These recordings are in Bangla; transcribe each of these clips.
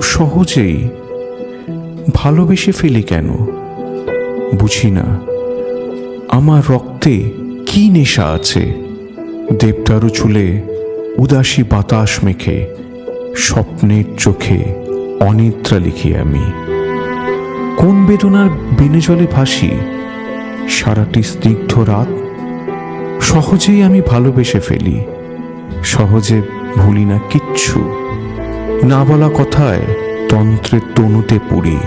সহজেই ভালোবেসে ফেলি কেন বুঝি না। আমার রক্তে কি নেশা আছে। দেবদারু চুলে উদাসী বাতাস মেখে স্বপ্নের চোখে অনিদ্রা লিখি আমি। কোন বেদনার বিনে জলে ভাসি সারাটি স্নিগ্ধ রাত। সহজেই আমি ভালোবেসে ফেলি, সহজে ভুলি না কিচ্ছু। না বলা কথায় তন্ত্রের তনুতে পড়ি,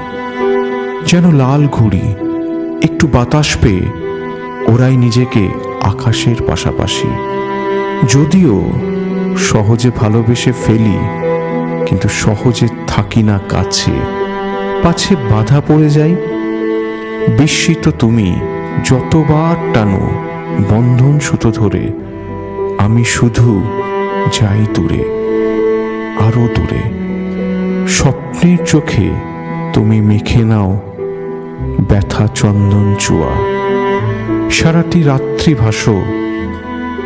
যেন লাল ঘুড়ি একটু বাতাস পেয়ে ওরাই নিজেকে আকাশের পাশাপাশি। যদিও সহজে ভালোবেসে ফেলি, কিন্তু সহজে থাকি না কাছে। পাছে বাধা পড়ে যাই। বিস্মিত তুমি যতবার টানো বন্ধন সুতো ধরে, আমি শুধু যাই দূরে, আরো দূরে। স্বপ্নের চোখে তুমি মেখে নাও ব্যথা চন্দন চুয়া। সারাটি রাত্রি ভাসো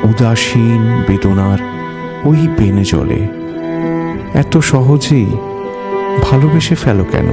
উদাসীন বেদনার ওই বেনে জলে। এত সহজেই ভালোবেসে ফেলো কেন?